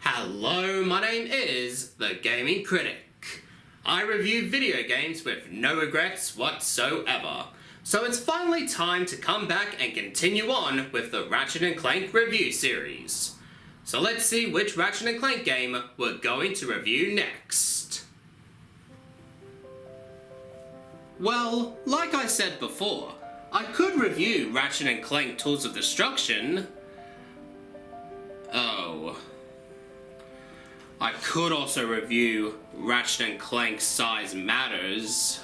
Hello, my name is the Gaming Critic. I review video games with no regrets whatsoever. So it's finally time to come back and continue on with the Ratchet and Clank review series. So let's see which Ratchet and Clank game we're going to review next. Well, like I said before, I could review Ratchet and Clank Tools of Destruction. I could also review Ratchet and Clank Size Matters.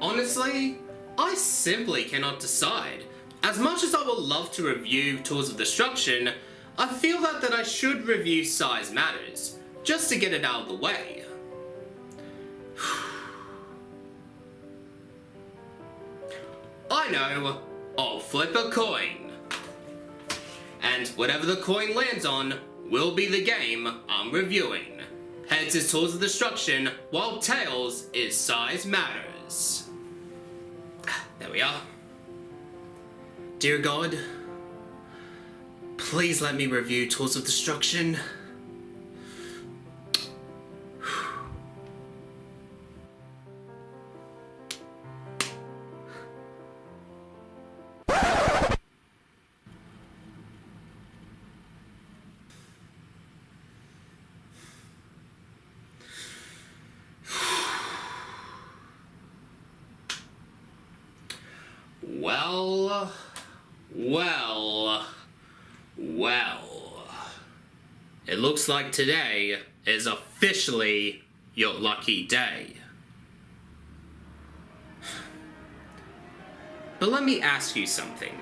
Honestly, I simply cannot decide. As much as I would love to review Tools of Destruction, I feel that I should review Size Matters, just to get it out of the way. I know, I'll flip a coin. And whatever the coin lands on will be the game I'm reviewing. Heads is Tools of Destruction, while Tails is Size Matters. There we are. Dear God, please let me review Tools of Destruction. Well. It looks like today is officially your lucky day. But let me ask you something.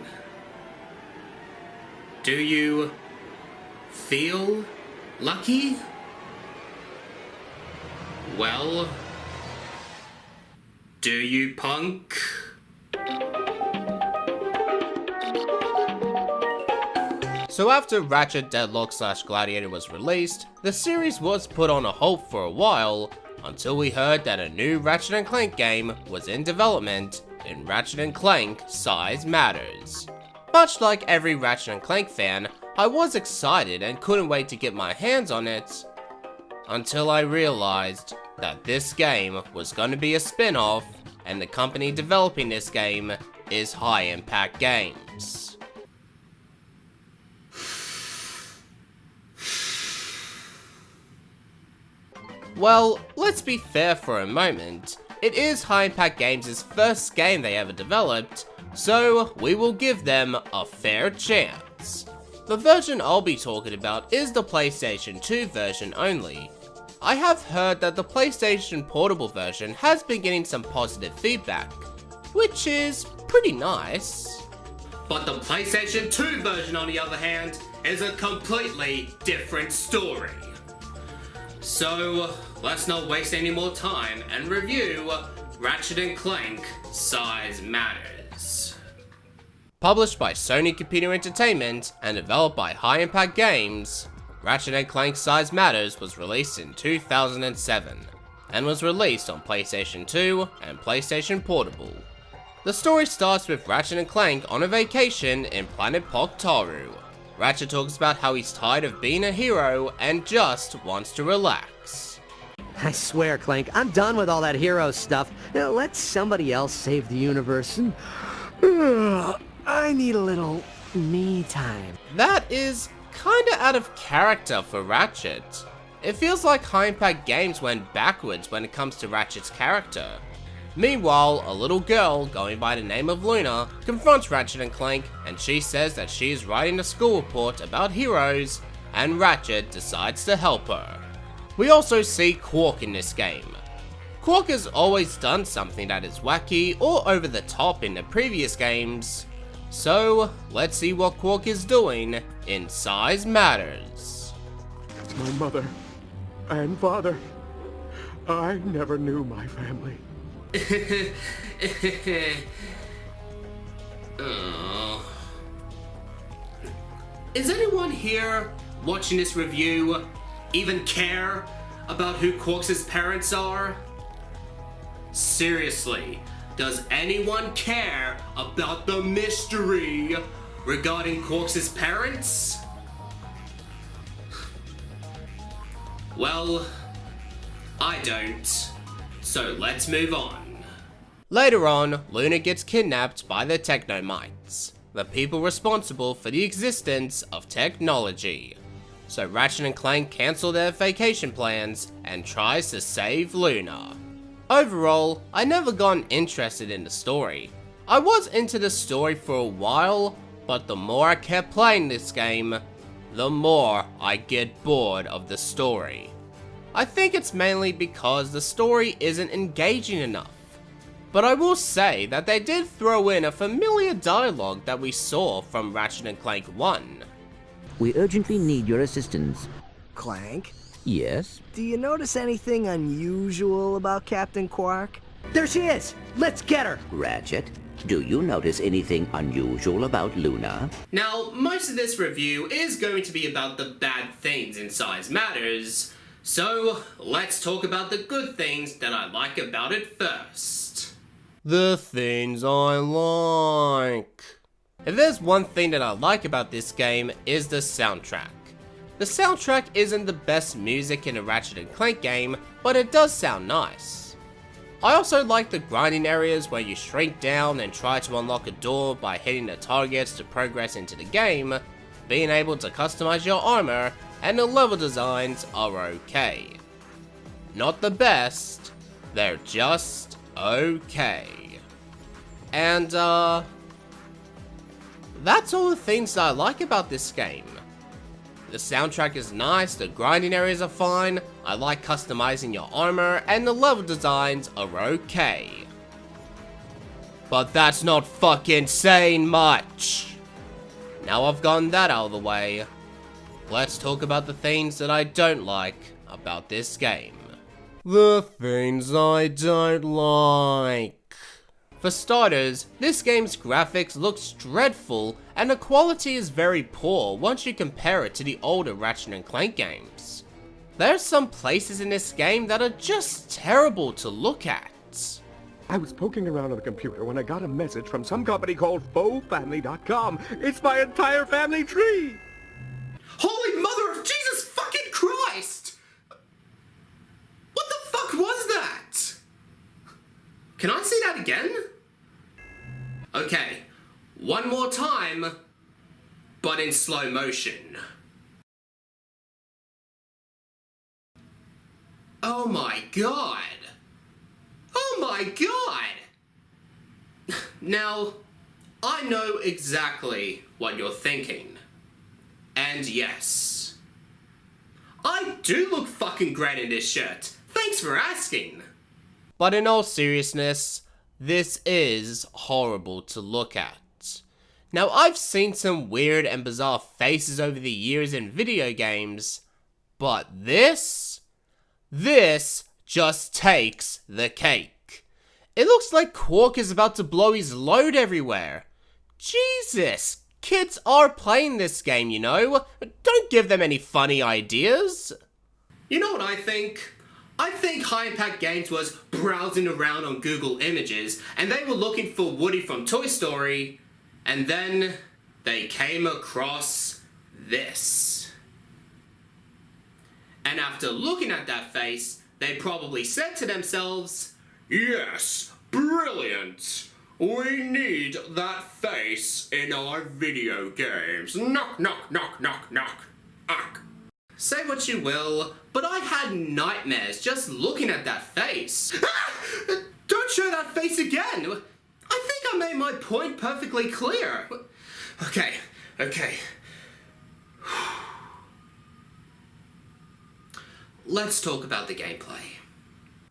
Do you feel lucky? Well, do you, punk? So after Ratchet Deadlock / Gladiator was released, the series was put on a hold for a while, until we heard that a new Ratchet and Clank game was in development in Ratchet and Clank Size Matters. Much like every Ratchet and Clank fan, I was excited and couldn't wait to get my hands on it, until I realized that this game was going to be a spin-off, and the company developing this game is High Impact Games. Well, let's be fair for a moment. It is High Impact Games' first game they ever developed, so we will give them a fair chance. The version I'll be talking about is the PlayStation 2 version only. I have heard that the PlayStation Portable version has been getting some positive feedback, which is pretty nice. But the PlayStation 2 version, on the other hand, is a completely different story. So, let's not waste any more time and review Ratchet and Clank Size Matters. Published by Sony Computer Entertainment and developed by High Impact Games, Ratchet and Clank Size Matters was released in 2007 and was released on PlayStation 2 and PlayStation Portable. The story starts with Ratchet and Clank on a vacation in Planet Poktaru. Ratchet talks about how he's tired of being a hero and just wants to relax. I swear, Clank, I'm done with all that hero stuff. Now let somebody else save the universe and... I need a little me time. That is kinda out of character for Ratchet. It feels like High Impact Games went backwards when it comes to Ratchet's character. Meanwhile, a little girl going by the name of Luna confronts Ratchet and Clank, and she says that she is writing a school report about heroes, and Ratchet decides to help her. We also see Quark in this game. Quark has always done something that is wacky or over the top in the previous games, so let's see what Quark is doing in Size Matters. My mother and father, I never knew my family. Is anyone here watching this review even care about who Quark's parents are? Seriously, does anyone care about the mystery regarding Quark's parents? Well, I don't. So let's move on. Later on, Luna gets kidnapped by the Technomites, the people responsible for the existence of technology. So Ratchet and Clank cancel their vacation plans and tries to save Luna. Overall, I never got interested in the story. I was into the story for a while, but the more I kept playing this game, the more I get bored of the story. I think it's mainly because the story isn't engaging enough. But I will say that they did throw in a familiar dialogue that we saw from Ratchet and Clank 1. We urgently need your assistance. Clank, Yes? do you notice anything unusual about Captain Quark? There she is! Let's get her! Ratchet, do you notice anything unusual about Luna? Now, most of this review is going to be about the bad things in Size Matters, so let's talk about the good things that I like about it first. The things I like. If there's one thing that I like about this game, is the soundtrack. The soundtrack isn't the best music in a Ratchet and Clank game, but it does sound nice. I also like the grinding areas where you shrink down and try to unlock a door by hitting the targets to progress into the game, being able to customize your armor, and the level designs are okay. Not the best, they're just okay. And that's all the things that I like about this game. The soundtrack is nice, the grinding areas are fine, I like customizing your armor, and the level designs are okay. But that's not fucking saying much. Now I've gotten that out of the way, let's talk about the things that I don't like about this game. The things I don't like. For starters, this game's graphics looks dreadful and the quality is very poor once you compare it to the older Ratchet and Clank games. There's some places in this game that are just terrible to look at. I was poking around on the computer when I got a message from some company called FauxFamily.com. It's my entire family tree! Holy mother of Jesus fucking Christ! What the fuck was that? Can I see that again? Okay, one more time, but in slow motion. Oh my god! Oh my god! Now, I know exactly what you're thinking. And yes, I do look fucking great in this shirt. Thanks for asking. But in all seriousness, this is horrible to look at. Now, I've seen some weird and bizarre faces over the years in video games, but this just takes the cake. It looks like Quark is about to blow his load everywhere. Jesus, kids are playing this game, you know? Don't give them any funny ideas. You know what I think? I think High Impact Games was browsing around on Google Images and they were looking for Woody from Toy Story, and then they came across this. And after looking at that face, they probably said to themselves, "Yes, brilliant! We need that face in our video games. Knock, knock, knock, knock, knock. Knock." Say what you will, but I had nightmares just looking at that face. Don't show that face again! I think I made my point perfectly clear. Okay. Let's talk about the gameplay.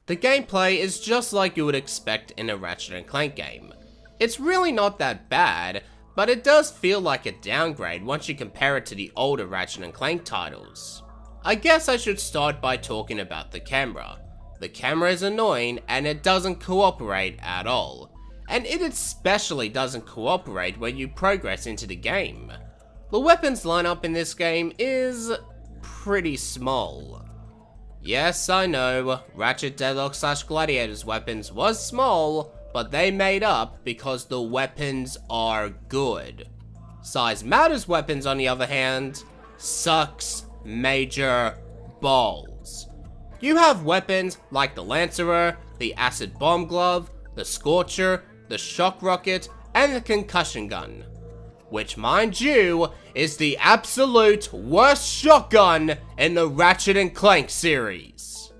The gameplay is just like you would expect in a Ratchet and Clank game. It's really not that bad, but it does feel like a downgrade once you compare it to the older Ratchet and Clank titles. I guess I should start by talking about the camera. The camera is annoying and it doesn't cooperate at all. And it especially doesn't cooperate when you progress into the game. The weapons lineup in this game is pretty small. Yes, I know, Ratchet Deadlock / Gladiator's weapons was small, but they made up because the weapons are good. Size Matters weapons, on the other hand, sucks major balls. You have weapons like the Lancerer, the Acid Bomb Glove, the Scorcher, the Shock Rocket, and the Concussion Gun, which, mind you, is the absolute worst shotgun in the Ratchet and Clank series.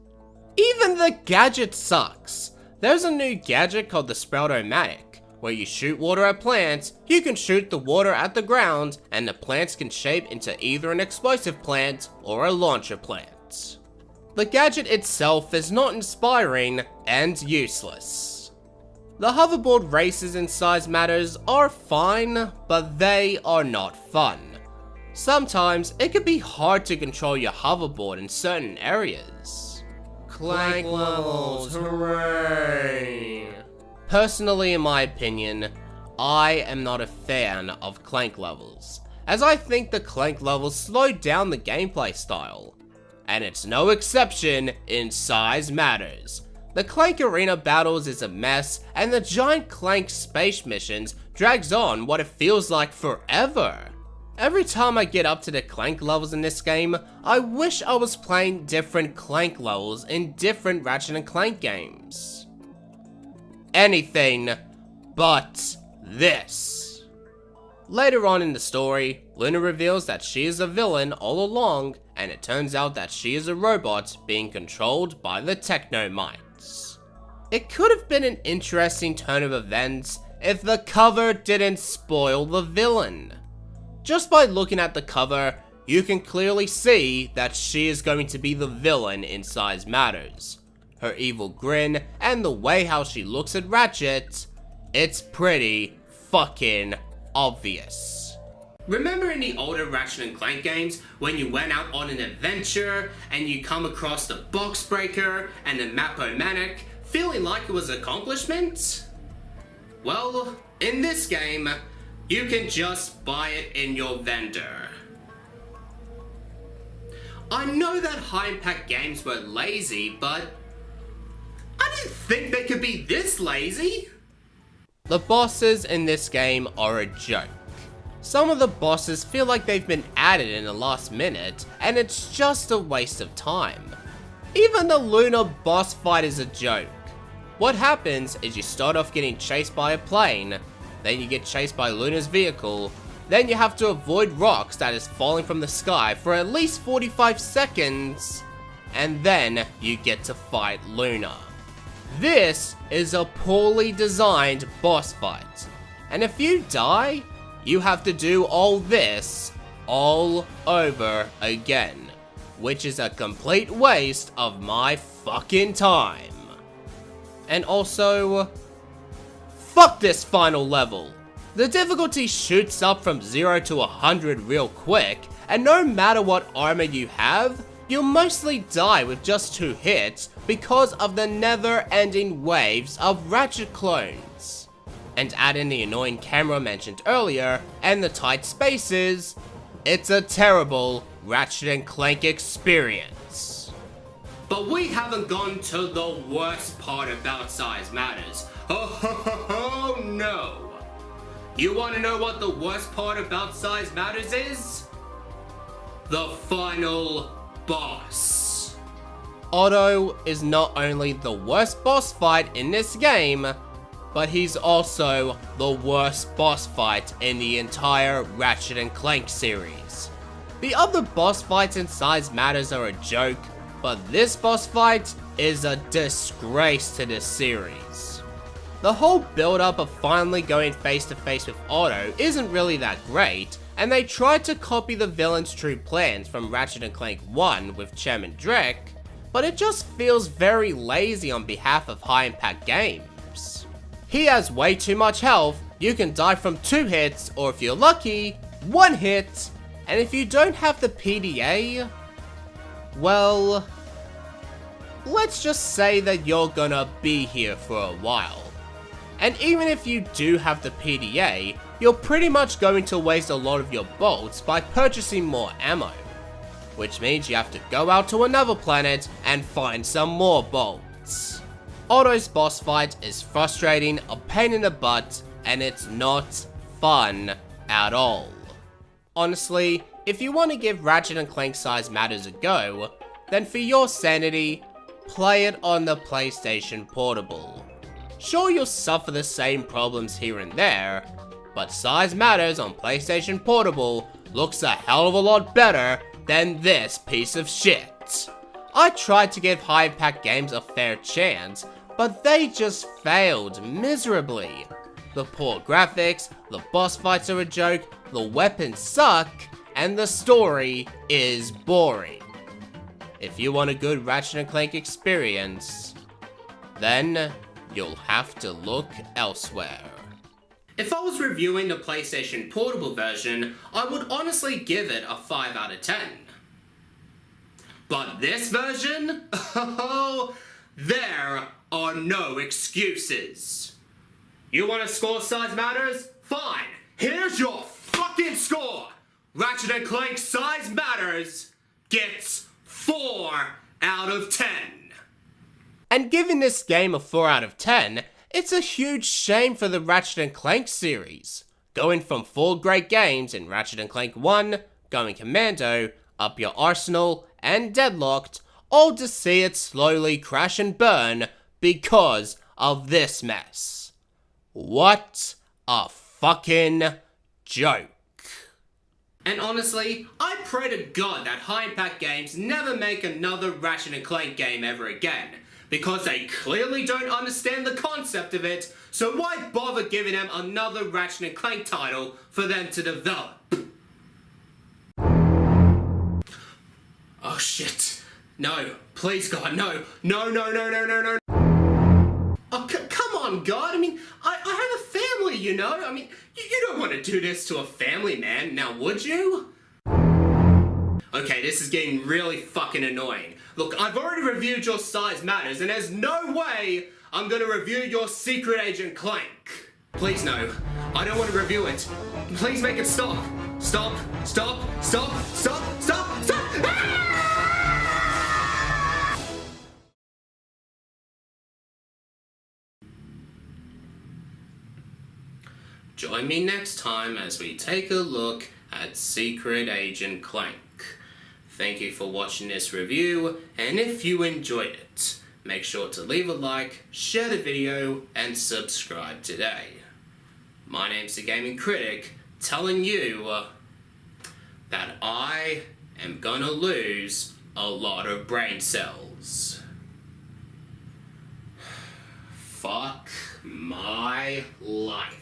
Even the gadget sucks. There's a new gadget called the Sprout-O-Matic, where you shoot water at plants, you can shoot the water at the ground, and the plants can shape into either an explosive plant or a launcher plant. The gadget itself is not inspiring and useless. The hoverboard races in Size Matters are fine, but they are not fun. Sometimes it can be hard to control your hoverboard in certain areas. Clank levels, hooray! Personally, in my opinion, I am not a fan of Clank levels, as I think the Clank levels slow down the gameplay style. And it's no exception in Size Matters. The Clank Arena battles is a mess, and the giant Clank space missions drags on what it feels like forever. Every time I get up to the Clank levels in this game, I wish I was playing different Clank levels in different Ratchet and Clank games. Anything but this. Later on in the story, Luna reveals that she is a villain all along, and it turns out that she is a robot being controlled by the Technomites. It could have been an interesting turn of events if the cover didn't spoil the villain. Just by looking at the cover, you can clearly see that she is going to be the villain in Size Matters. Her evil grin and the way how she looks at Ratchet, it's pretty fucking obvious. Remember in the older Ratchet and Clank games when you went out on an adventure and you come across the box breaker and the Map-O-Matic, feeling like it was an accomplishment? Well, in this game, you can just buy it in your vendor. I know that high-impact games were lazy, but I didn't think they could be this lazy. The bosses in this game are a joke. Some of the bosses feel like they've been added in the last minute, and it's just a waste of time. Even the Luna boss fight is a joke. What happens is you start off getting chased by a plane, then you get chased by Luna's vehicle, then you have to avoid rocks that is falling from the sky for at least 45 seconds, and then you get to fight Luna. This is a poorly designed boss fight, and if you die, you have to do all this all over again, which is a complete waste of my fucking time. And also, fuck this final level. The difficulty shoots up from 0 to 100 real quick, and no matter what armor you have, you'll mostly die with just 2 hits because of the never-ending waves of Ratchet clones. And add in the annoying camera mentioned earlier, and the tight spaces, it's a terrible Ratchet and Clank experience. But we haven't gone to the worst part about Size Matters. Oh no! You wanna know what the worst part about Size Matters is? The final boss. Otto is not only the worst boss fight in this game, but he's also the worst boss fight in the entire Ratchet and Clank series. The other boss fights in Size Matters are a joke, but this boss fight is a disgrace to this series. The whole build-up of finally going face to face with Otto isn't really that great, and they tried to copy the villain's true plans from Ratchet and Clank 1 with Chairman Drek, but it just feels very lazy on behalf of high-impact games. He has way too much health, you can die from 2 hits, or if you're lucky, 1 hit, and if you don't have the PDA, well, let's just say that you're gonna be here for a while. And even if you do have the PDA, you're pretty much going to waste a lot of your bolts by purchasing more ammo, which means you have to go out to another planet and find some more bolts. Otto's boss fight is frustrating, a pain in the butt, and it's not fun at all. Honestly, if you want to give Ratchet and Clank Size Matters a go, then for your sanity, play it on the PlayStation Portable. Sure, you'll suffer the same problems here and there, but Size Matters on PlayStation Portable looks a hell of a lot better than this piece of shit. I tried to give High Impact Games a fair chance, but they just failed miserably. The poor graphics, the boss fights are a joke, the weapons suck, and the story is boring. If you want a good Ratchet and Clank experience, then you'll have to look elsewhere. If I was reviewing the PlayStation Portable version, I would honestly give it a 5 out of 10. But this version? Oh, there are no excuses. You want to score Size Matters? Fine, here's your fucking score! Ratchet and Clank Size Matters gets 4 out of 10. And giving this game a 4 out of 10, it's a huge shame for the Ratchet and Clank series. Going from 4 great games in Ratchet and Clank 1, going Commando, Up Your Arsenal, and Deadlocked, all to see it slowly crash and burn because of this mess. What a fucking joke. And honestly, I pray to God that High Impact Games never make another Ratchet and Clank game ever again, because they clearly don't understand the concept of it, so why bother giving them another Ratchet and Clank title for them to develop? Oh shit. No, please God, no. No, no, no, no, no, no. Oh, come on, God. I mean, I have a family, you know? I mean, you don't want to do this to a family, man. Now, would you? Okay, this is getting really fucking annoying. Look, I've already reviewed your Size Matters, and there's no way I'm gonna review your Secret Agent Clank. Please, no. I don't want to review it. Please make it stop. Stop, stop, stop, stop, stop, stop! Ah! Join me next time as we take a look at Secret Agent Clank. Thank you for watching this review, and if you enjoyed it, make sure to leave a like, share the video, and subscribe today. My name's the Gaming Critic, telling you that I am gonna lose a lot of brain cells. Fuck my life.